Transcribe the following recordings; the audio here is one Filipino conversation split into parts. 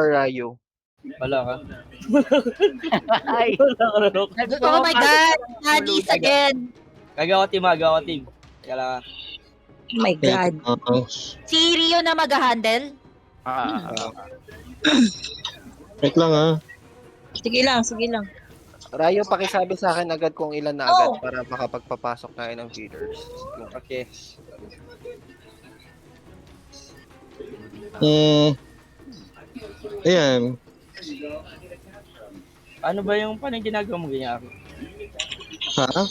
Rayo. Wala ka. Ay. Oh my God! Anis again! Gagawa team. Teka lang. Oh my God. Si Rio na mag-handle? Wait lang ha. Sige lang. Rayo, pakisabi sa akin agad kung ilan na agad para makapagpapasok tayo ng feeders. Okay. Ayan. Ano ba yung paano ginagawa mo ganyan? Ha?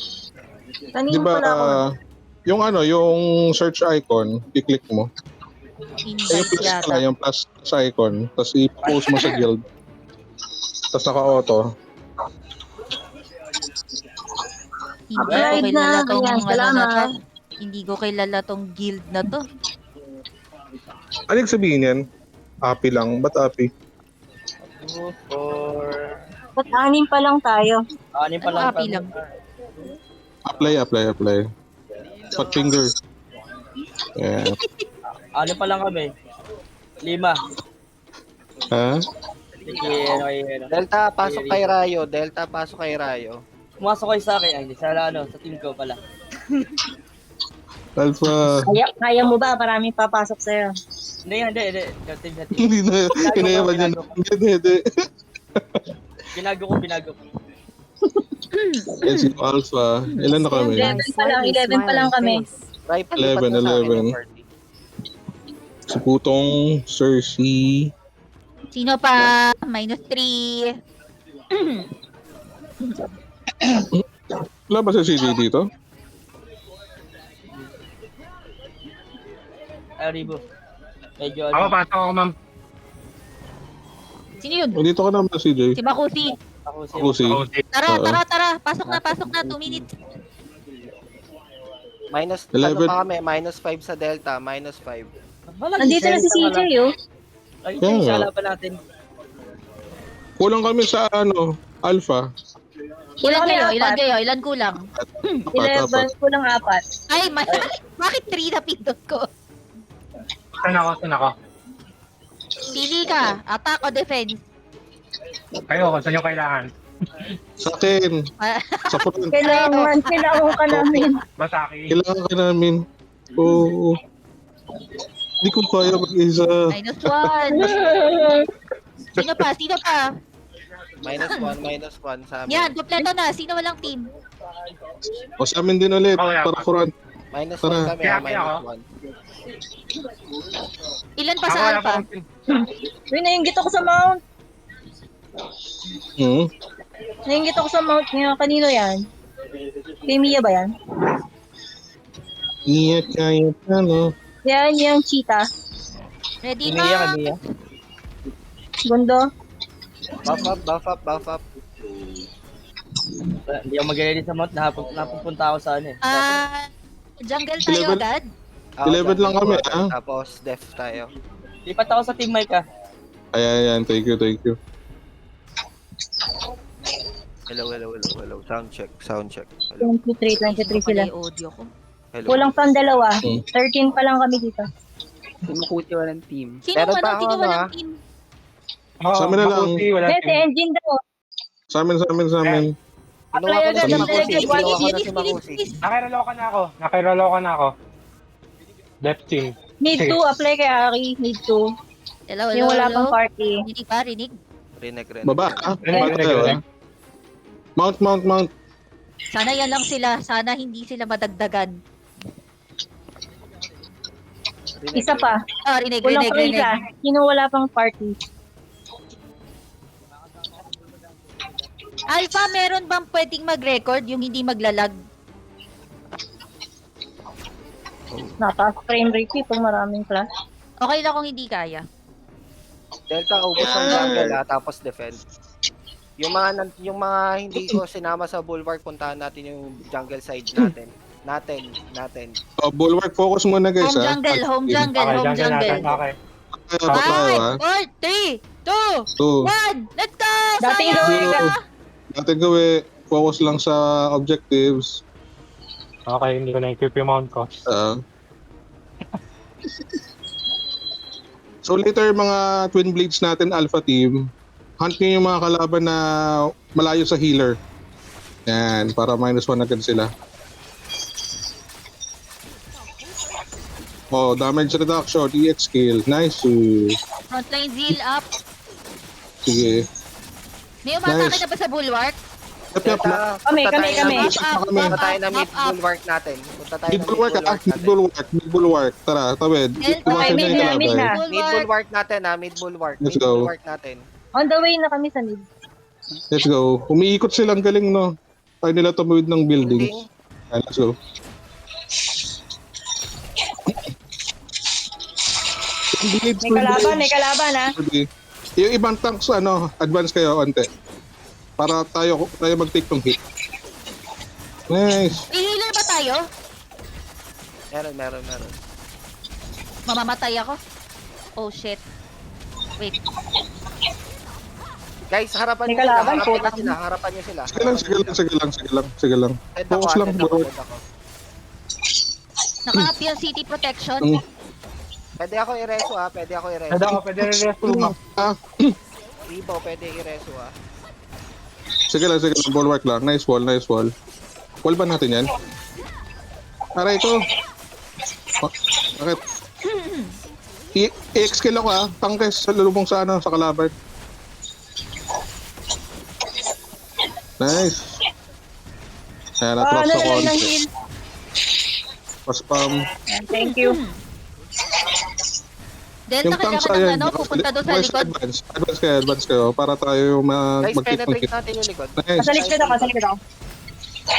Kanina Di ba, pala ako. yung search icon, i-click mo. Yung Invite plus yata. pala, yung plus icon, tapos i-post mo sa guild. Tapos naka-auto. Hindi ko kilala tong guild na to. Ano yung sabihin yan? API lang. Ba't API? 2, 4... Ba't anim pa lang tayo? Anim pa lang. Happy lang. Apply. Hot finger. Yeah. Anim pa lang kami. 5. Ha? Sige, ano. Delta, pasok kay Rayo. Pumasok kayo sa akin. Ay, sa team ko pala. Alpha. Kaya mo ba? Maraming papasok sa'yo. Hindi. Team. Hindi na. Kinayaman niya na. Hindi. Binago ko. Yan si Alpha. Ilan na kami? 11 pa lang kami. 11. Si Putong, Cersei. Sino pa? -3. Wala ba sa CD dito? Aribo. Medyo Ako, pasok ako, ma'am. Sino yun? O, dito ka naman, CJ. Si Makusi. Ako si. Tara. Pasok na. 2 minutes. Ano pa kami? -5 sa Delta. -5. Nandito na si CJ, oh. Ay, Yeah. siya laban natin. Kulang kami sa Alpha. Ilan kayo? Ilan kulang? 4. kulang 4. Ay, bakit 3 na pindot ko? Saan ako? Pili ka. Attack o defense? Kayo, kung saan yung kailangan. Sa akin. Sa front. Kailangan ka namin. Masaki. Kailangan ka namin. Oo. Hindi ko kaya mag-isa. -1. Sino pa? -1 sa amin. Yan, kompleto na. Sino walang team? O sa amin din ulit. Okay, Para front. -1 Tara. kami, Kaya -1. Ilan pa Ako, sa wala Alpha? pa akong- Uy, nainggit ako sa mount. Nainggit ako sa mount niya. Kanino yan? Kay Mia ba yan? Iya kaya ano. Yan, yung cheetah. Ready Mia. na? Gundo. Buff up. Hindi ako mag-ready sa mount. Napupunta ako sa ano eh. Jungle tayo Level- agad? 11 lang kami, Tapos def tayo. Lipat ako sa team Mike ah. Ayan. Thank you. Hello. Sound check. Hello. 23 sila. Pala yung audio ko. Hello. Kulang pang 2. 13 pa lang kami dito. Kumukuti walang team. Sino Meron pa sino ako, walang team? Oo, Sa amin na lang. mabuti, wala Yes, team. engine daw. Sa amin. Kinuha ko na si Apply Makusi. agad, Nakiroloka na ako. Left team. Need to apply kay Ari. Need to. Hello. Yung wala pang party. Rinig. Rinig. Baba. Rinig. Tayo. Mount. Sana yan lang sila. Sana hindi sila madagdagan. Isa pa. Rinig. Kulang pa isa. Sino wala pang party? Alpha, meron bang pwedeng mag-record yung hindi maglalag? Nataas frame rate pag maraming class. Okay lang kung hindi kaya. Delta, ubos ang jungle tapos defend. Yung mga hindi ko sinama sa bulwark, puntahan natin yung jungle side natin. Bulwark, focus muna guys. Home jungle. Okay. 5, 4, 3, 2, 1, let's go! Dating Dating gawi. Focus lang sa objectives. Okay, hindi ko na-equip yung mount ko. So later mga Twin Blades natin, Alpha Team, hunt nyo yung mga kalaban na malayo sa healer. Yan, para -1 agad sila. Oh, damage reduction, EX kill. Nice. Frontline zeal up. Sige. May umatake Nice. na ba sa bulwark? Yep, yep. Kami. Punta tayo na mid Up, up. bulwark natin. Punta tayo Mid na mid bulwark, bulwark natin. mid bulwark. Tara, tawid. Delta, Iwasan mid na yung na, mid kalaban. na. Mid bulwark natin mid bulwark. Let's Mid go. bulwark natin. On the way na kami sa mid. Let's go. Umiikot silang galing, no? Kaya nila tumawid ng buildings. Ayan, let's go. May kalaban ha. Yung ibang tanks, advance kayo, onte. Para tayo mag-take ng hit. Nice. I-healer ba tayo? Meron. Mamamatay ako? Oh shit. Wait. Guys, harapan May nyo sila. kalaban, Harapan nyo sila. Sige lang. Focus lang, bro. Naka-up yung city protection. Pwede ako i-reso pwede ako i-reso. Pwede rin rest room. Ribo, pwede i-reso Sige lang. Bulwark lang. Nice wall. Wall ba natin yan? Aray ko. Bakit? I-X kill ako Tangkes sa lulubong sa kalaban. Nice. Ayan, na-trap sa Ng konti. heal. Paspam. Thank you. Delta ka naman ng pupunta doon sa likod. Advance kayo para tayo Guys, mag-take ng penetrate hit. natin yung likod. Nice. Sa likod ako.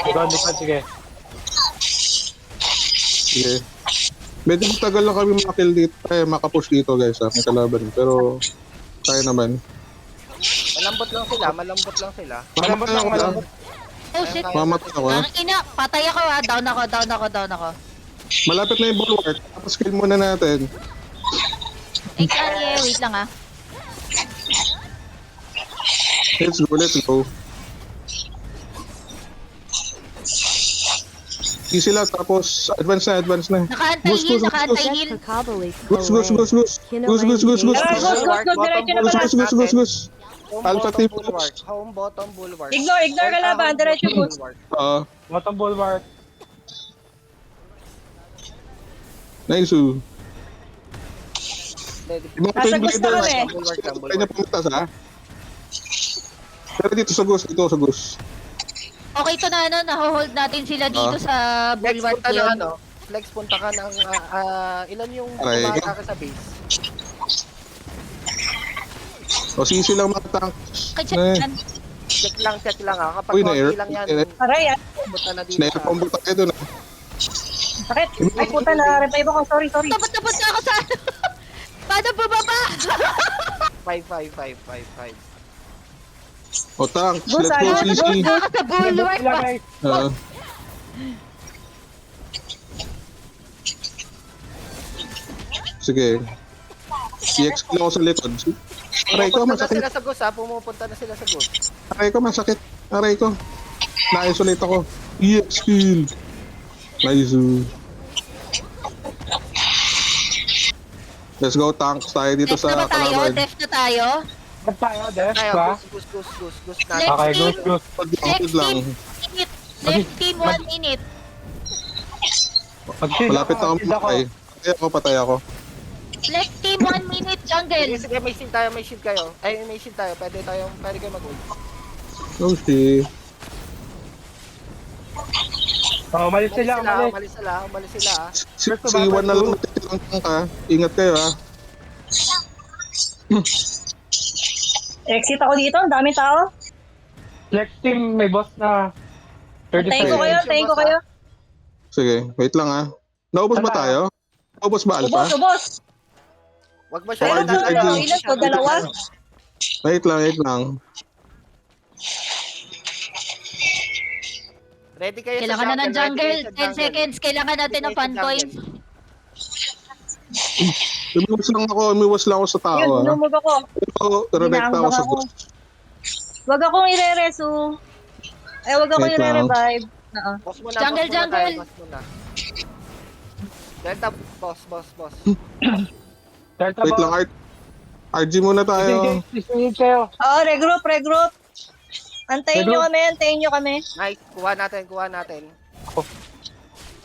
Likod, sige. Sige. Medyo matagal lang kami makakill dito. Makapush dito guys may kalaban. Pero kaya naman. Malambot lang sila. Malambot. Oh shit. Mamatay ako Ang ina, patay ako Down ako. Malapit na yung bulwark. Tapos kill muna natin. Thanks, Arye. Wait lang Let's go. Easy lang, tapos advance na. Naka-anti-heal. Goose. Alpha team. Home bottom bulwark. Ignore kalaban. Diretso boost. Bottom bulwark. Nice. Ibang Nasa team gusto leader. kami. Kaya niya pumuntas Pero dito sa Goose. Okay to na naho-hold natin sila dito sa Flex, bulwark punta yun. na Flex, punta ka ng ilan yung Aray. bumata ka sa base? O sisi lang mga tanks. Check yan. Check lang kapag Uy, konti na-air. lang yan, Aray, punta na dito Sniper sa combo tayo doon sakit. Ay, puta na. Revive ako. Sorry. Tapos na ako sa Paano bababa? 5. O tanks, Goose, let's go ano? sisi. Ako sa bulwark. Sila guys. Sige. CX kill ako sa likod. Aray ko, Pumupunta na masakit. sila sa Goose pumupunta na sila sa Goose. Aray ko, masakit. Aray ko. Na-isolate ako. EX kill. Nice. Let's go, tanks tayo dito Def na sa ba tayo? kalaban. Def na tayo? Ba't tayo, Def? Tayo, Ba? Goose Let's natin. Okay, team. goose. Next lang. minute. Next team, 1 minute. Malapit na akong patay ako. Next team, 1 minute, jungle. Sige, may shield kayo. May shield tayo. Pwede kayo mag-ult. Oh shit. Oh, umalis sila. Umalis sila. Si Iwan na lang natitirang tank Ingat kayo Exit ako dito. Ang daming tao. Next team, may boss na. Tayin 35. ko kayo. Sige, wait lang Naubos ba tayo? Naubos ba Alpha? Ubos. Wag ba Meron siya doon, ilan ko? Dalawa? Wait lang. Ready kayo Kailangan sa na ng jungle. ready kayo 10 sa seconds. Kailangan natin ng fan coins. Umiwas lang ako sa tao Yun, numog ako. Ito, direct ako Ginambang sa ako. Goose. Wag akong ire-resu. Wag akong Wait lang. ire-revive. Boss muna, Jungle, boss muna jungle. tayo, boss muna. Delta, boss. Delta Wait lang, boss. Art. RG muna tayo. Disengage kayo. Oo, regroup. Antayin nyo kami. Nice, kuha natin.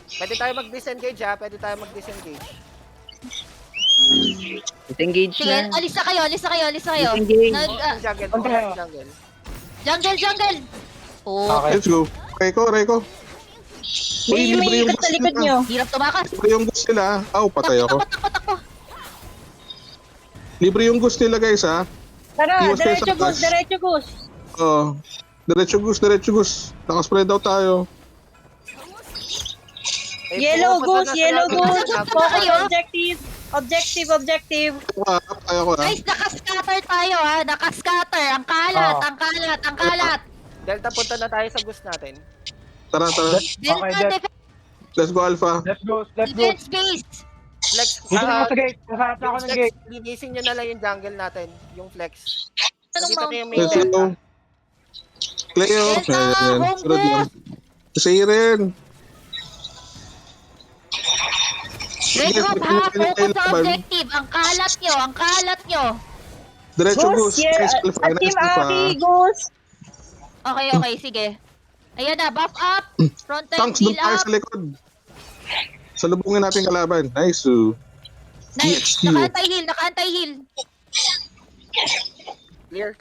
Pwede tayo mag-disengage ha, pwede tayo mag-disengage. Disengage Sige, na. alis na kayo. Disengage. Jungle, Okay. Jungle. Oh, Okay. Let's go. Reko. May libre yung ikot sa bus likod nila. nyo. hirap tumakas. Libre yung gusto nila. Patay ako. Takbo. Libre yung gusto nila guys ha. Tara, Iwas kayo sa taas. diretso Gus. Oh. Diretso gus. Nakaspread out tayo. Yellow Gus. Focus Kayo? objective. Tayo ko ha. Guys, nakascatter tayo ha. Ang kalat. Delta, punta na tayo sa boost natin. Tara. Delta, Let's go Alpha. Let's go. defense base. Flex, Dito na ako sa gate. Nasa ako ng flex, gate. linisin nyo na lang yung jungle natin. Yung flex. Anong Dito na yung main Let's Delta. go. Cleo. Delta, Ayan. home Sunod lang. boost. Siren. Regroup ha. Focus sa objective. Ang kalat nyo. Diretso gus. Nice Alpha. Team Nice Alpha. Aki, Gus. Okay, sige. Ayan na, buff up. Front line Tanks doon heal tayo up. sa likod. Salubungin natin kalaban. Nice. Nice. EXQ. Naka-anti-heal. Clear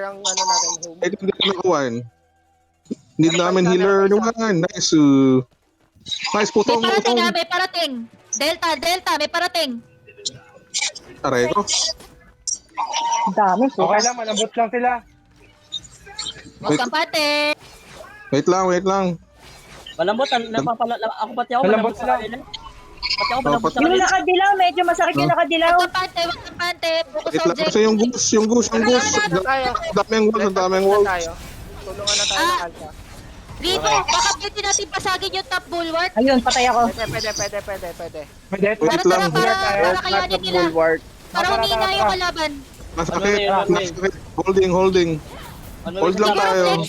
ang ano natin. Home. Ito hindi ko nakuhaan. Need namin healer naman. Nice. Nice putong. May parating. Delta, may parating. Aray ko. Dami. Okay lang, malambot lang sila. Huwag kang pate. Wait lang. Malambot, ako pati ako Malambot malambot sila. sa kanila. Pati ako malambot sa Yung kanila. nakadilaw, medyo masakit yung nakadilaw. Huwag kang pante. Focus Wait sa lang. Kasi objective. yung goose. Tayo. Daming wall. Tulungan na tayo ng Alpha. Rico, baka pwede natin pasagin yung top bulwark. Ayun, patay ako. Pwede. May death. Wait lang. Para kayanin nila. Bulwark. Para humina yung kalaban. Masakit. Holding. Ano Hold lang tayo.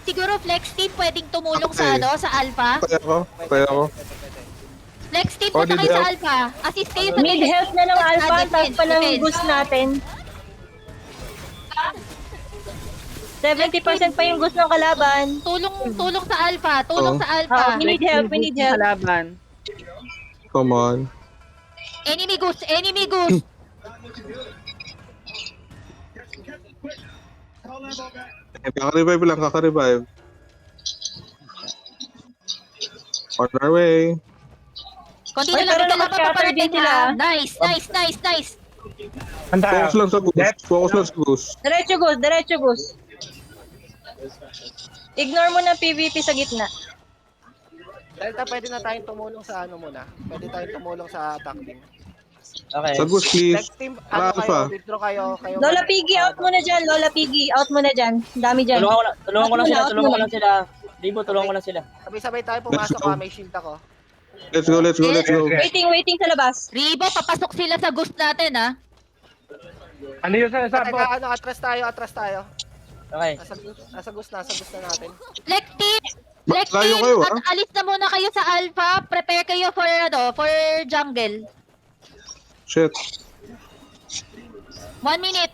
Siguro flex team pwedeng tumulong Okay. sa Alpha. Kaya ako. Flex team Oh, punta need kayo sa help. Alpha. Assist kayo sa Mid health na ng Alpha, Defense, taas pa ng defense. Gus natin. 70% pa yung Gus ng kalaban. Tulong sa Alpha. Oh. We need help. Kalaban. Come on. Enemy goose. Kaka-revive lang. On our way. Konti Ay, na lang pero kalaban nakascatter paparating din sila. ha. Nice. Handa. Focus lang sa goose. Diretso Gus. Ignore mo na PVP sa gitna. Delta, pwede na tayong tumulong sa ano muna. Pwede tayong tumulong sa attack team. Okay. Sa goose, please. Flex team, ano Alpha. kayo, withdraw kayo. Lola Piggy, out mo na dyan. Ang dami dyan. Tulungan ko lang sila. Ribo, tulungan ko lang sila. Sabay-sabay tayo Let's pumasok go. ha, may shield ako. Let's go. Waiting sa labas. Ribo, papasok sila sa goose natin ha. Ano yung sinasabi mo? Teka, atras tayo. Okay. Nasa gusto na natin. Flex team, Layo kayo, at alis na muna kayo sa Alpha. Prepare kayo for jungle. Shit. 1 minute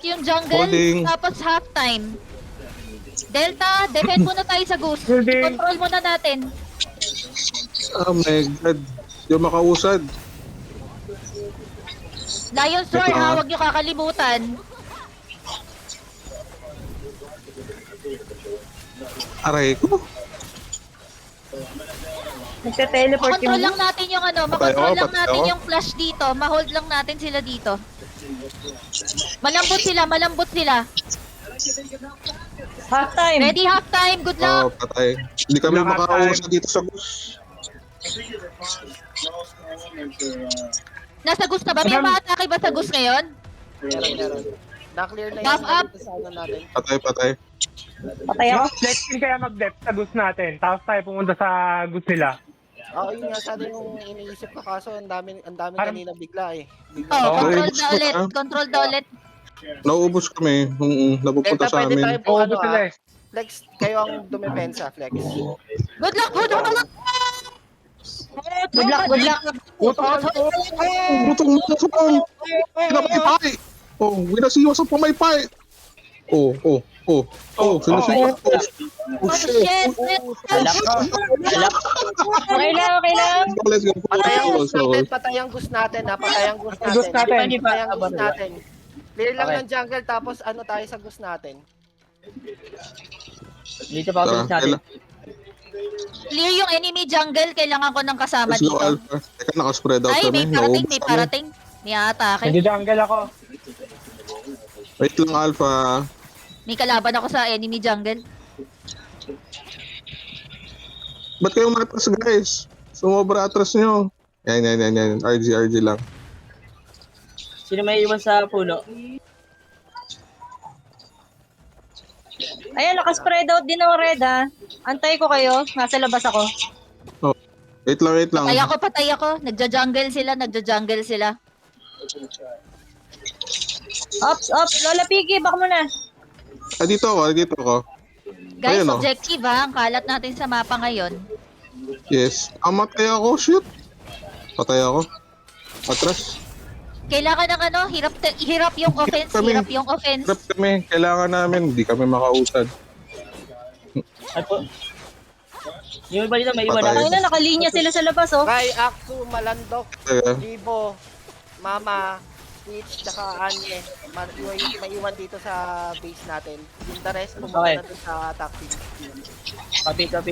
yung jungle, Holding. tapos half time. Delta, defend muna tayo sa goose. Holding. Control muna natin. Oh my God. Di makausad. Lion's Roar Ito, ha, ha? huwag nyo kakalimutan. Aray ko. Nagte-teleport Makontrol yung lang natin yung makontrol lang natin yung flash dito. Ma-hold lang natin sila dito. Malambot sila. half time. Ready, half time. Good Oh, luck. patay. Hindi kami makausad dito sa goose. Nasa goose na ba? May umaatake ba sa goose ngayon? Meron. Na-clear na Buff up. sa ano natin. Patay. Patay ako. Flex team kaya mag-depth sa goose natin. Tapos tayo pumunta sa goose nila. Oo, yun nga sana yung iniisip ko kaso ang dami kanina bigla eh. Oh, Okay. control na ulit. Naubos kami. Napupunta Delta, sa pwede amin. tayo po Oo, ano sila eh. Flex, kayo ang dumepensa, Flex. Good luck. Good luck. Butong mo sa phone. Pinapay. Oh, winasiwas ang pumaypay. Oh. Sinasiwas. Oh, shit. Shit! Alak. Alak. Okay lang. Let's go. Patay ang Gus natin, patay ang Gus natin ha, patay ang Gus Gus natin. natin. Patay ang Gus natin. Clear lang Okay. ng jungle tapos ano tayo sa Gus natin. Dito pa ako natin. Clear yung enemy jungle. Kailangan ko ng kasama Let's go, dito. Alpha. Teka, nakaspread out Ay, kami. may Naubos kami. parating. May atake. Nag-jungle ako. Wait lang, Alpha. May kalaban ako sa enemy jungle. Ba't kayo matras, guys? Sumobra atras nyo. Yan. RG lang. Sino may iwan sa puno? Ayan, nakaspread out din ng red ha. Antay ko kayo. Nasa labas ako. Wait lang. Patay ako. Nagja-jungle sila. Ops. Lola Piggy, baka mo na. Dito ako. Guys, Ayun, oh. objective ha. Ang kalat natin sa mapa ngayon. Yes. Amatay ako, shoot. Patay ako. Atras. Kailangan ng hirap yung offense. Hirap yung offense. Trap kami. Kailangan namin. Hindi kami makausad. Ay po. Yung iba dito may iwan Patay. na. Ay na, nakalinya sila sa labas oh. Rai, Aksu, Malandok, Teka. Libo, Mama, Stitch, tsaka Anye. May iwan dito sa base natin. Yung the rest, pumunta Okay. na dun sa tactic.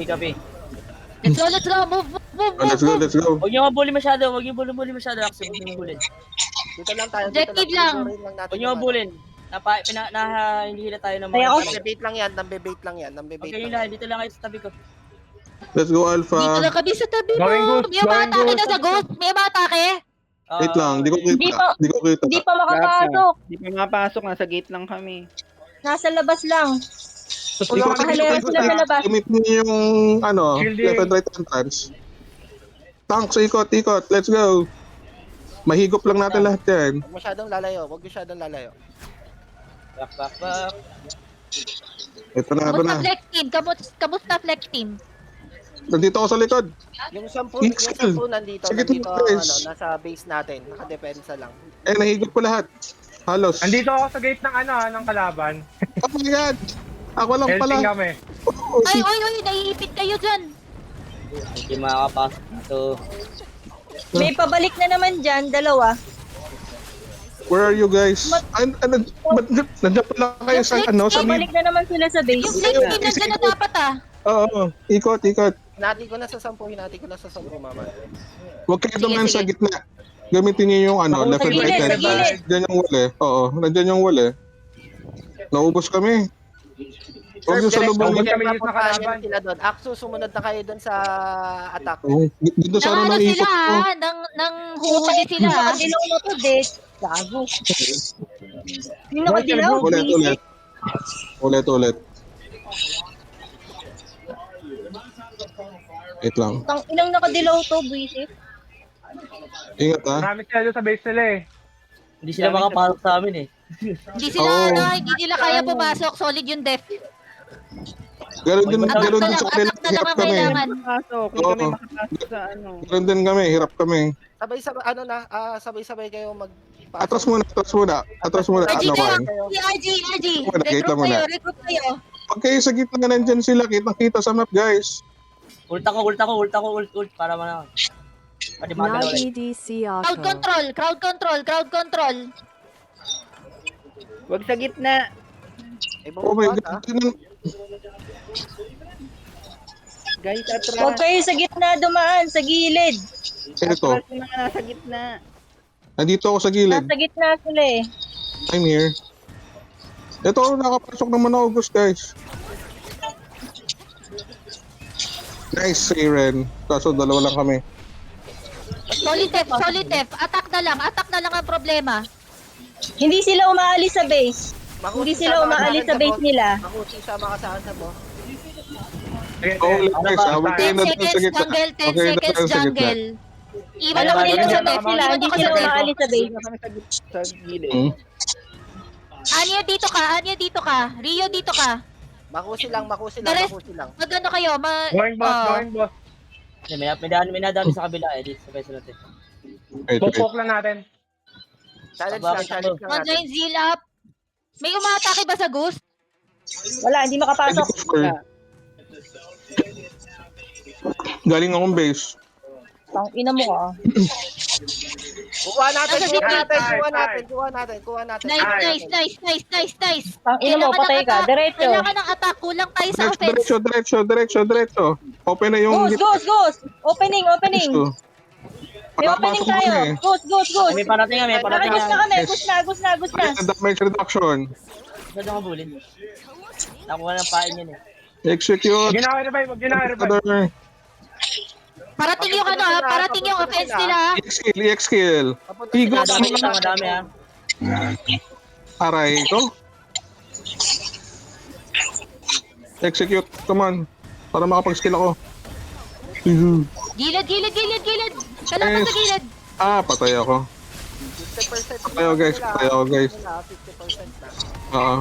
Copy. Let's go. Move. Let's go. Huwag niyo mabuli masyado. Kasi huwag niyo mabulin. Dito lang tayo. Objective lang. Huwag niyo mabulin. Hindi hila tayo ng Ay, ako. mga... Nambebait lang yan. Okay yun lang. Dito lang kayo sa tabi ko. Let's go, Dito Alpha. lang kami sa tabi mo. Going Ghost, May umatake going na sa ghost. May umatake. Wait lang. Di ko kita. Hindi pa makapasok. Di pa mapasok. Nasa gate lang kami. Nasa labas lang. Tulungan kami Nakahalera sila sa labas. Gamit niyo yung Shielding. left and right entrance. Tanks, ikot. Let's go. Mahigop lang natin lahat yan. Huwag masyadong lalayo. Back. Ito na. Kamusta flex team? Nandito ako sa likod. Yung 10 Pixel. nandito, Sige, guys. nasa base natin. Nakadepensa lang. Nahigop ko lahat. Halos. Andito ako sa gate ng kalaban. Oh my God. Ako lang Helping pala. kami. Oh, Ay, naiipit kayo dyan. Hindi makakapasok dito. May pabalik na naman dyan, dalawa. Where are you guys? Nandiyan pala kayo sa sa mid. Pabalik na naman sila sa Yung base. flex team nandyan na dapat ah. Oo. Ikot. Hinati ko na sa 10, mama. Huwag kayo Sige, dumaan sa sige. gitna. Gamitin niyo yung left and right gilid, sa hand. gilid. Diyan yung wall Oo, nandiyan yung wall Naubos kami. Huwag niyo sa lubong. Huwag kami yung nakalaban. Sila doon. Aksu, sumunod na kayo doon sa attack. Dito sana Nang ano nang sila ikot ko. nang huhuli sila ah. Nakadilaw na to, Dex. Gago. Yung nakadilaw, Ulit. Wait lang. Tang ilang nakadilaw to, buisit. Ingat ha. Marami sila doon sa base nila eh. Hindi sila makapasok sa amin eh. Hindi sila hindi nila kaya pumasok. Solid yung def. Ganon din Attack sa kanila. na lang Hirap ang kami. kailangan. Pasok. Hindi kami makapasok sa ano. Ganon din kami. Hirap kami. Sabay-sabay kayo Atras muna. RG Ano kayo. kayo? RG. Wait lang muna. Recruit kayo. Pag kayo sa gitna nandyan sila, kitang-kita sa map guys. Ult ako. Para mana. Pwede makadalaw ulit. EDC Crowd Auto. control. Huwag sa gitna. Oh my God. Guys, atras. Huwag kayo sa gitna dumaan, sa gilid. Ito. Atras yung mga nasa gitna. Nandito ako sa gilid. Nasa gitna sila eh. I'm here. Ito, nakapasok naman ako, guys. Nice, Aaron. Kaso dalawa lang kami. Solid def. Attack na lang ang problema. Hindi sila umaalis sa base. Hindi sila umaalis sa base nila. Makusi, sama ka sa akin sa boss. Sige, Oh, sige. guys, hawag kayo 10 na dun sa seconds gitna. jungle, 10 Okay, seconds dun sa gitna. jungle. Iwan Alam ako mo dito nila sa sa def. base nila, Iwan hindi ako sila sa def. umaalis sa base. Kami sa gilid. Anya dito ka. Rio dito ka. Makusi lang. The rest- Magano kayo? Going boss. May nadami sa kabila eh. Dito sa base natin. Wait. Pupok lang natin. Challenge lang, challenge lang natin. Online zeal up. May umatake ba sa ghost? Wala, hindi makapasok. Galing akong base. Tang ina mo ka. Kuha natin, Nasa kuha zip natin, line. kuha natin. Nice. Tang ina mo, patay ka. Diretso. Kailangan ng attack. Kulang tayo sa offense. Diretso. Open na yung... Ghost. Opening. May opening tayo. Ghost. May parating nga, may parating Ghost na nga. kami. Ghost na. Damage reduction. Saan ako bulin? Nakuha ng pain yan eh. Execute. Ginawa-revive. Other. Parating yung parating yung offense nila. EX kill. Higo. Madami ha. Aray ko. Execute. Come on. Para makapag-skill ako. Gilid. Kalaban sa gilid. Patay ako. 50% Patay ako, guys. 50% na. Oo.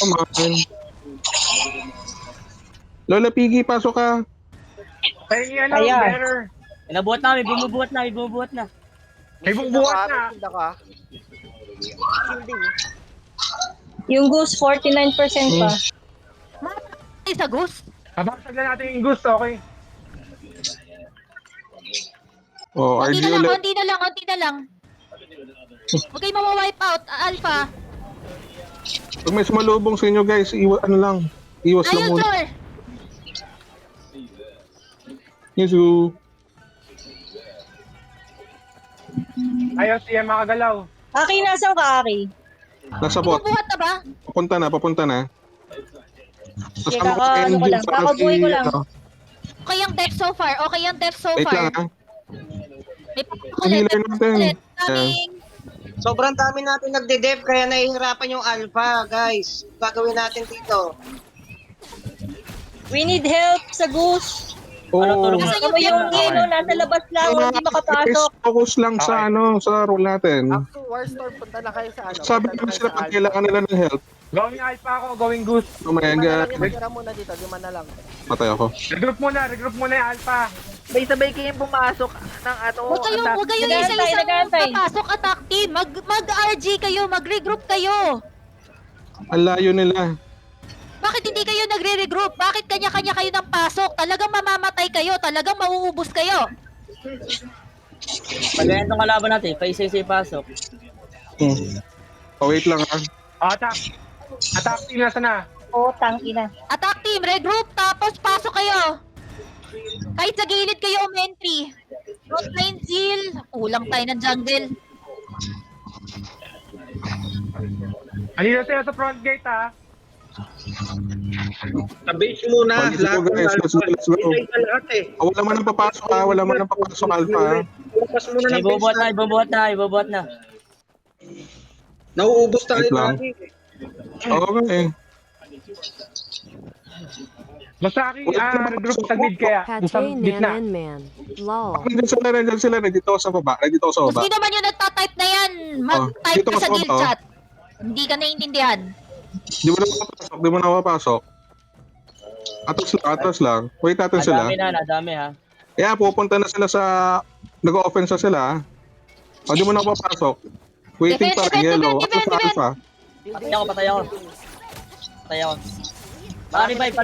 Come on. Lola Piggy, pasok ka. Pahingi ano, Ayan. better. Inabuhat na, may bumubuhat na. May bubuhat na. May ka. Shielding. Yung Ghost, 49% pa. Ay, sa ghost. Babasag na natin yung Goose, okay? Oh, RG ulit. Konti na lang. Huwag kayo mawa-wipe out, Alpha. Pag may sumalubong sa inyo, guys, iwas lang Ayun, muna. sir. Yesu. Ayaw siya makagalaw. Aki, nasan ka, Aki? Nasa bot. Bubuhat na ba? Papunta na. Sige, Kasama ko si ano ko Angel lang, saka kakabuhay ko lang. Okay yung death so far. Wait lang ha. May Ang healer natin. Coming. Sobrang dami natin nagde-dev kaya nahihirapan yung alpha, guys. Gagawin natin dito. We need help sa Ghost. Oh, Ano yung yelo, nasa labas lang, hindi makapasok. focus lang sa sa role natin. After Warstorm, punta na kayo sa ano. Sabi punta naman na sila kayo pag sa kailangan nila ng help. Going Alpha ako, going Goose. Oh my Lima na God. lang yung natira muna dito, 5 na lang. Patay ako. Regroup muna yung Alpha. Sabay-sabay kayong pumasok ng ano. Huwag kayo Nag-aantay, isa-isa nag-aantay. papasok attack team. Mag-RG kayo, mag-regroup kayo. Ang layo nila. Bakit hindi kayo nagre-regroup? Bakit kanya-kanya kayo ng pasok? Talagang mamamatay kayo, talagang mauubos kayo. Pag ganyan itong kalaban natin, pa-isa-isa pasok. Wait lang ha. Attack team nasa na. Oh, tangina. Attack team, regroup, tapos pasok kayo. Kahit sa gilid kayo entry. Frontline seal. Kulang tayo ng jungle. Halina tayo sa front gate ha. Sa base muna. Let's go guys, let's go. Wala man ang papasok ha. Wala man ang papasok alpha ha. Bukas muna May ng base bubuhat na. Nauubos tayo Wait lang. lagi. Okay. Basta Aki, regroup sa mid kaya. Sa Pate gitna. Nanan Man. Lol. Nandiyan sila. Nandito ako sa baba. Kung sino man yung nagtatype na yan, mag-type dito ka ka sa sa guild baba, chat. Hindi ka naiintindihan. Di mo na mapapasok. Atras lang. Wait natin sila. Nadami ha. Kaya pupunta na sila sa... Nag-offense na sila. O di mo na mapapasok. Waiting pa rin yellow. Atras sa alpha. Patay ako. Pa-revive.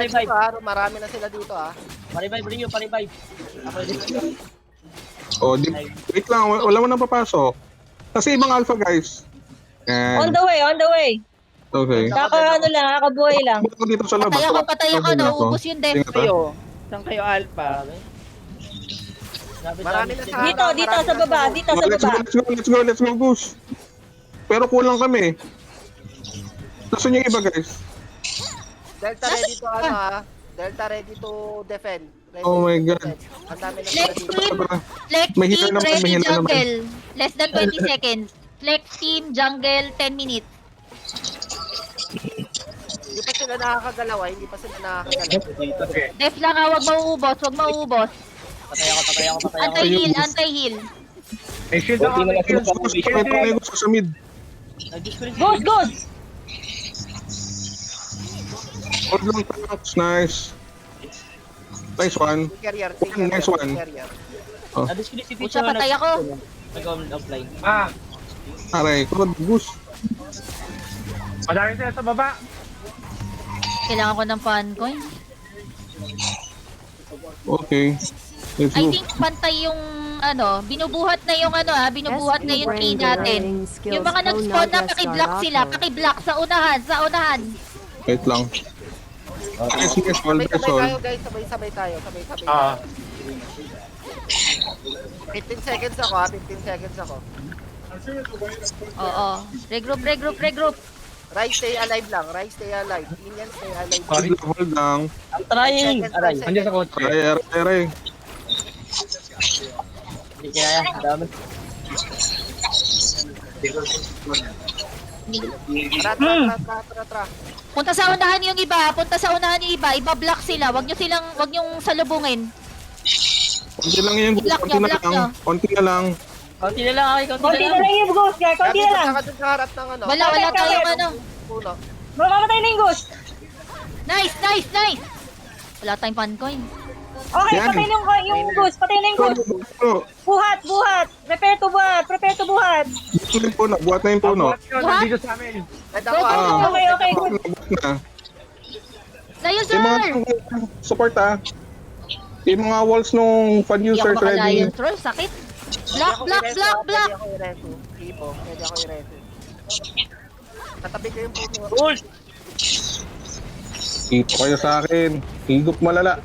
Marami na sila dito ah. Pa-revive. O di... Wait lang. Wala mo na papasok. Kasi ibang alpha guys. On And, the way. okay. Kakabuhay lang. Pumunta dito sa labas. Patay ako, nauubos yung death. Tingnan ka. Kayo. Saan kayo alpha? Marami na sa Dito sa baba. Let's go, Goose. Pero kulang kami. Nasaan yung iba, guys? Delta ready to ano ah. Delta ready to defend. Ready Oh my to God. defend. Ang dami na Flex sila dito. team, Flex May healer team naman, ready may healer naman. jungle. Less than 20 seconds. Flex team jungle 10 minutes. Hindi pa sila nakakagalaw ah. Hindi pa sila nakakagalaw. Def lang ah, wag mauubos. Patay ako. Anti-heal. May shield ako. May shield. Ito na yung gusto sa mid. Ghost! Hold long tanks. Nice. Nice one. Carrier. Nice one. Carrier. Na-disconnect si Pucha, Picho. patay ako. Nag-offline. Ah, Aray, ko, boost. madami sila sa baba. Kailangan ko ng fan coin. Okay. Let's I go. think pantay yung ano, binubuhat na yung ano binubuhat na yung tree natin. Yung mga nag-spawn na paki-block sila, paki-block sa unahan. Wait lang. Yes, yes, all Sabay-sabay vessel. tayo guys, sabay-sabay tayo. Sabay-sabay Ah, tayo. 15 seconds ako 15 seconds ako. Oo. Regroup. Rise, stay alive lang. Rise, stay alive. Indian, stay alive. Hold lang. I'm trying. Aray. andyan sa kotse. Aray. Hindi kaya. Ang dami. Tra. Punta sa unahan yung iba, iba-block sila. Wag niyong salubungin. Konti lang yan. Block Konti na block lang. nyo. Konti na lang. Konti na lang, konti Konti na na lang. lang yung ghost, guys. Konti na lang. Dun sa harap ng ano. Wala tayong ano. Puno. Mamamatay na yung ghost. Nice. Wala tayong fan coin. Okay, Yan. patay na yung ghost. Patay na yung ghost. Buhat. Prepare to buhat. Buhat na yung puno. Buhat yun, nandito sa amin. Red ako. Ah. Okay, good. Buhat na. Layo, Yung mga sir! support yung mga walls nung fan Hindi ako users ready. makalayan, troll. Sakit. Block. Pwede ako i-reso. Ipo, pwede ako i-reso. Tatabi ko yung puno. Ult. Dito kayo sa akin. Higop malala.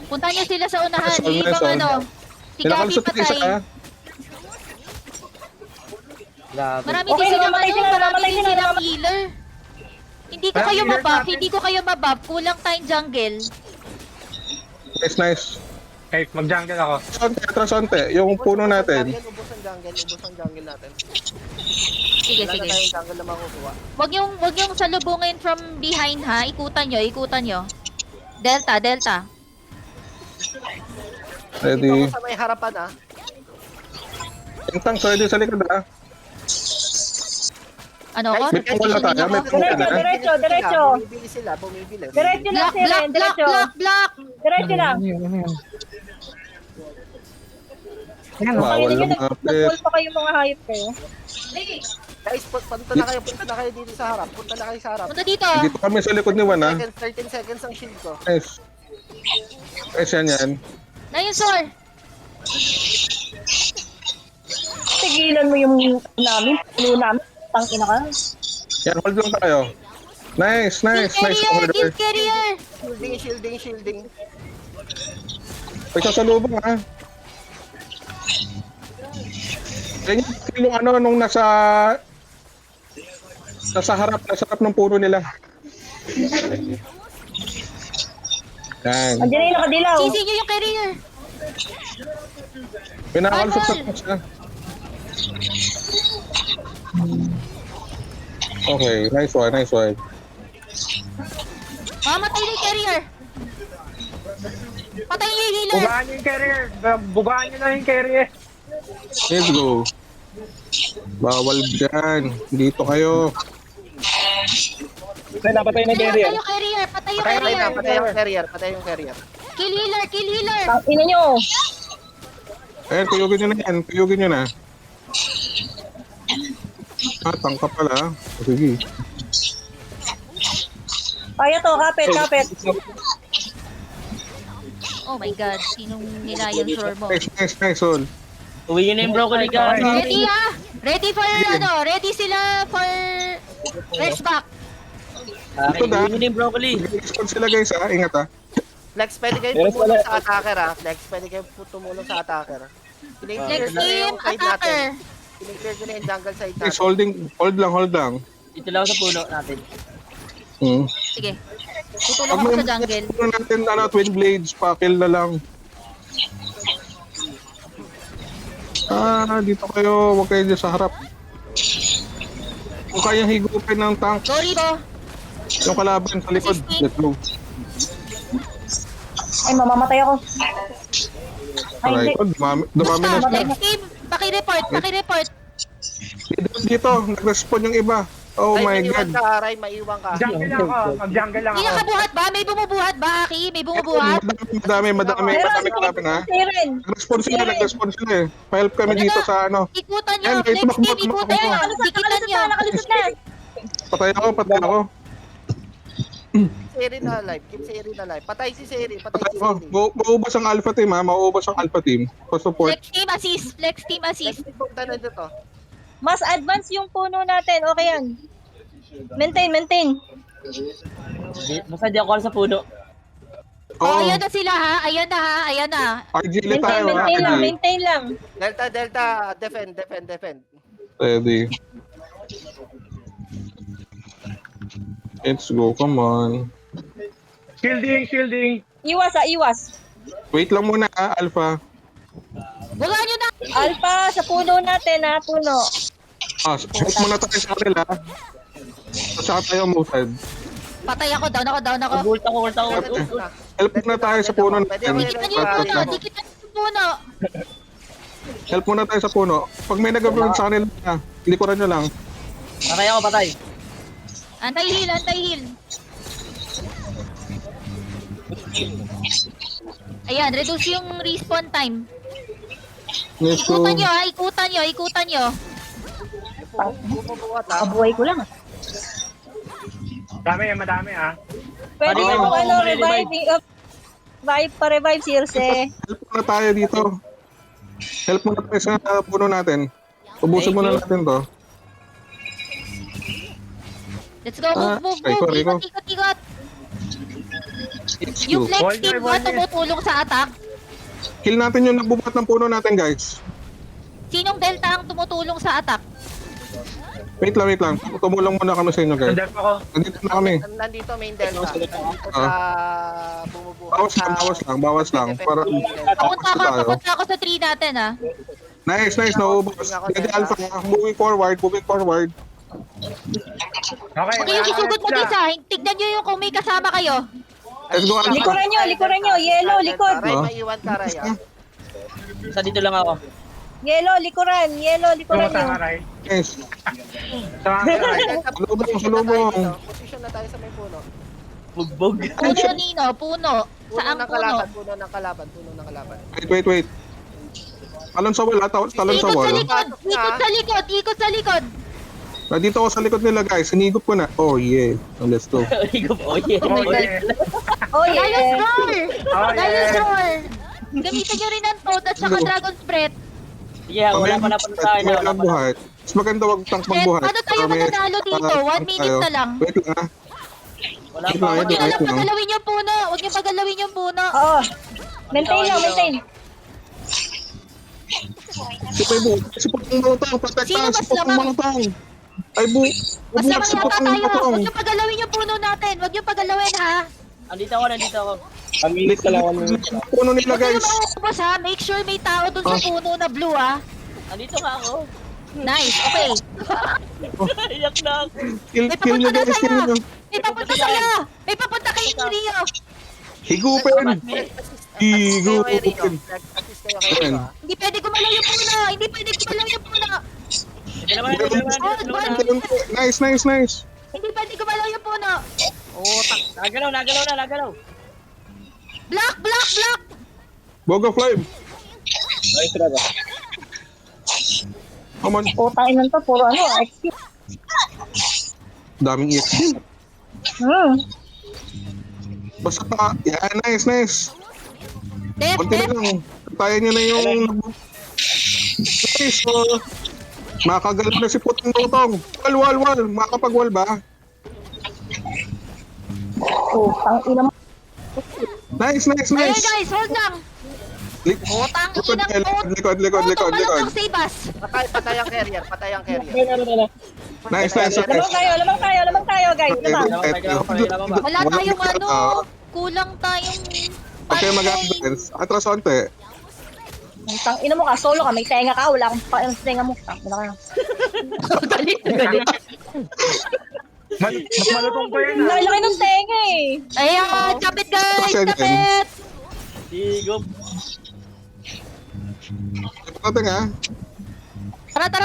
Punta niyo sila sa unahan. Sol, Yung ibang Sol. ano. Si Gabi Pinakalusot na isa. patay. Grabe. Marami Okay, din silang namamatay sila, marami namamatay din sila, silang healer. Hindi ko kayo Healer mabuff, natin. hindi ko kayo mabuff. Kulang tayong jungle. Nice. Okay, mag-jungle ako. Trasonte. Yung puno natin. Ubus ang jungle natin. Sige. Wala na tayong jungle na makukuha. Wag yung salubungin from behind ha. Ikutan nyo. Delta. Ready. Dito ako sa may harapan Yung tanks ready sa likod Ano ko? May wala tayo, may Diretso. Bumibili sila. Diretso lang, Siren. Diretso. Block. Diretso lang. Bawal Ayun, lumapit. nag-call pa kayo mga hayop kayo. Guys, punta na kayo dito sa harap. Punta na kayo sa harap. Punta dito. Dito kami sa likod ni Juan 13 seconds ang shield ko. Nice. Nice yan. Layo, sir. Tigilan mo yung namin. Puno namin. Tangina ka. Yan, hold lang tayo. Nice. Kill carrier. Shielding. May sasalubong Yan yung nung nasa harap ng puro nila. Yan. Andiyan na yung nakadilaw. Sisi nyo yung carrier. Pinakalusot sa Manual. tanks Okay, nice one. Mamatay na yung carrier. Patay niyo yung healer. Bugaan nyo yung carrier. Bugaan nyo na yung carrier. Let's go. Bawal dyan. Dito kayo. Patay yung carrier. Patay yung carrier. Kill healer. Tangina nyo. Ayan, kuyugin nyo na. Tangka pala. Sige. Kaya to, kapit. Oh my god, sinong nilayan sure mo? Nice all. Uwi na yung broccoli ka. Ready ha? Ready sila for rest back. Uwi na yung broccoli. Response sila guys ingat Flex, pwede kayo tumulong sa attacker tumulong sa attacker. Next team, attacker. Kiniklear ko na yung jungle side Guys, natin. hold lang. Dito lang sa puno natin. Sige. Tutulong ako sa jungle. Puno natin, twin blades, pa-kill na lang. Dito kayo, huwag kayo dyan sa harap. Kung kayang higupin ng tank, Go Rico. yung kalaban sa likod, let's go. Ay, mamamatay ako. Ay, Alright, hindi. dumami na siya. Next team, paki-report. Dito, nag-respawn yung iba. Oh Ray, my maiwan God. ka, Ray, maiwan ka. Jungle lang ako. Mag-jungle lang May ako. nakabuhat ba? May bumubuhat ba, Aki? May bumubuhat? Madami Meron, kalaban ha. Siren. Nag-respond sila eh. Pa-help kami Ano dito na? sa ano. Ikutan nyo. Yan, Flex tumakbo, team, ikutan nyo. tumakbo. Dikitan nyo. Nakalisod na. Patay ako. Seri na alive. Keep Seri na alive. Patay si Seri. Patay Patay si ako. Seri. Mauubos ang alpha team ha. Mauubos ang alpha team. For support. Flex team assist. Flex team assist. Punta na dito. Mas advance yung puno natin. Okay yan. Maintain. Basta di ako sa puno. Oh, Oo. ayan na sila ha. Ayan na ha. Ayan na. RG ulit tayo ha. Maintain lang. Delta. Defend. Ready. Let's go. Come on. Shielding. Iwas. Wait lang muna ha, alpha. Wala nyo na. Alpha, sa puno natin ha, puno. Shoot muna tayo sa kanila. At saka tayo moved. Patay ako. Down ako. Ult ako. Help muna tayo sa puno natin. Dikitan nyo yung puno. Dikitan nyo yung puno. Help muna tayo sa puno. Pag may nag-upload sa kanila, hindi ko rin nyo lang. Patay. Anti-heal. Ayan, reduce yung respawn time. Let's go. Ikutan nyo. Bumubuhat ha. Kabuhay ko lang. Madami ah. Pwede Revive mo ako, ano, revive. revive si Circe. Help muna tayo dito. Help muna tayo sa puno natin. Ubusin muna natin to. Let's go, move. Rico. Ikot. Let's Yung go. flex Ball team niya, ba ball niya. tumutulong sa attack? Kill natin yung nagbubuhat ng puno natin, guys. Sinong delta ang tumutulong sa attack? Wait lang. Tumulong muna kami sa inyo, guys. Sandal ako. Nandito na kami. Nandito main Delta. Nandito sa bumubuhat. Bawas lang. Para Papunta ako sa tree natin ah. Nice. Naubos. Ready, alpha. Moving forward. Okay, Okay, yung susugod mag-isa. Tignan nyo yung kung may kasama kayo. Let's go, alpha. Likuran nyo. Yellow, likod. Ray, maiwan ka, Ray ha. Basta dito lang ako. Yellow, likuran nyo. Tumatama, Ray. Nice. Tama ka, Ray. Salubong. Position na tayo sa may puno. Bugbog. Puno nino, puno. Saang puno? Puno ng kalaban. Wait. Talon sa wall, talon sa wall. Ikot sa likod. Nandito ako sa likod nila, guys. Hinigop ko na. Oh, yeah. Let's go. Oh, yeah. Oh Lion's yeah. Roar! Oh, Lion's yeah. Roar! Gamitin nyo rin ang toad at saka Dragon's Breath. Yeah, wala pa na sa akin. Wala buhat. Mas maganda wag tank magbuhat. Paano tayo mananalo dito? 1 minute na lang. Wait lang ha. Wala Wait pa. lang, Huwag nyo na lang wait lang. pagalawin yung puno. Huwag nyo pagalawin yung puno. Oo. Maintain. Si Paibo, si Putong Malutong, Sino protekta, mas si Putong lamang? Malutong. Ay bu, Mas bubuhat lamang si yata Putong tayo. Malutong. Huwag nyo pagalawin yung puno natin. Huwag nyo pagalawin ha. Andito ako. Puno nila, Huwag nyo guys. maubos ha. Make sure may tao dun sa puno na blue ha. Andito nga ako. Nice. Okay. Iyak na ako. Kill May nyo, papunta na guys, kill sa'yo. nyo. May papunta sa'yo. May papunta kay Rio. Higupin. Higupin. Assist kayo kay Rio ha. Hindi pwede gumalaw yung puno. Hindi pwede gumalaw yung puno. Nice. Hindi pwede gumalaw yung puno. Nagalaw. Block. Boga Flame. Come on. Putang inan to, puro ano, XP. Daming EXP. Basta pa. Yeah, nice. Dep. Konti na lang. Tayo nyo na yung... Nice. So, makakagalaw na si Putong Malutong. Wal. Makakapag-wall ba? Putang ina mo. Nice. Ayun guys, hold lang. Putang inang Likod. Malutong save us. Patay ang carrier. Nice. Lamang tayo, guys. Wala tayong ano. Kulang tayong... Okay, mag-advance. Atras onte. Putang ina mo ka, solo ka, may tenga ka, wala akong pakialam sa tenga mo. Tang ina ka. Galit. Mas malutong ko yan ah. Laki ng tenga eh. Ayan, kapit guys, kapit. Higop. Ito nga.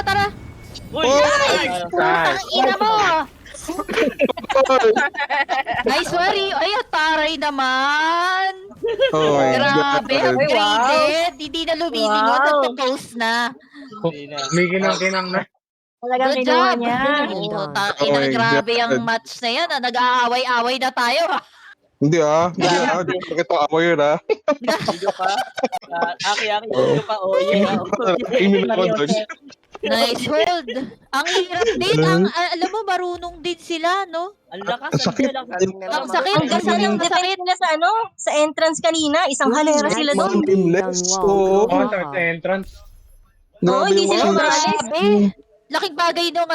Tara. Uy! Nice! Ang ina mo! Nice worry. Ay, taray naman. Oh my Grabe, God. upgraded. Hindi na lumilingon, Wow. nagpo-post na. Hindi na. May kinang na. Talagang Good kinuha job. niya. Oo, Oh my grabe God. ang match na yan. Nag-aaway-away na tayo. Hindi Hindi pa kita ako yun Video pa. Aki, video pa. Oh, yeah. Imin ako doon. Nice hold. Ang hirap din. Alam mo, marunong din sila, no? Ang lakas. Sakit. Ang Galing na Ang naman. sakit. Ang ganda Masakit, ng defense masakit. nila sa sa entrance kanina. Isang halera sila doon. Teamless. Oo. Oo, sa entrance. Oo, hindi sila mga- umalis. Grabe. Laking bagay nung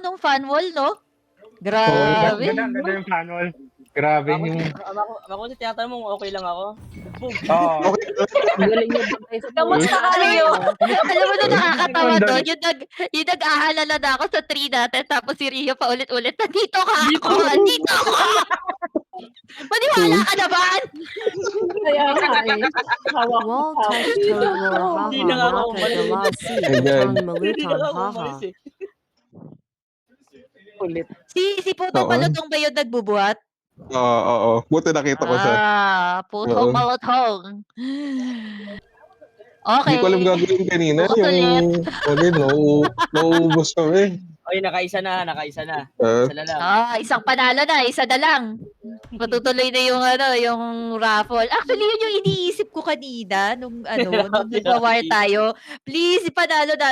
nung fan wall, no? Oo, Grabe. ganda yung panel. Grabe yung... Ako si tinatanong mo, okay lang ako. Boom. Oo. Kamusta kayo? Alam mo na nakakatawa doon, yung nag-aalala na ako sa tree natin, tapos si Rio pa ulit-ulit, nandito ka ako, nandito ako! Maniwala ka naman! Wall touch toad roar Hindi na nga ako haha umalis. maka galasi Ayan. John Hindi Maluton na ako haha. umalis eh. Si Putong Oo. Malutong ba yung nagbubuhat? Oo. Buti nakita ko siya. Putong Oo. Malutong. Okay. Hindi ko alam gagawin kanina. Ulit. Nauubos kami. Oy, nakaisa na. Isa na lang. Isang panalo na, isa na lang. Matutuloy na yung raffle. Actually, yun yung iniisip ko kanina nung nung nag-war tayo. Please, ipanalo na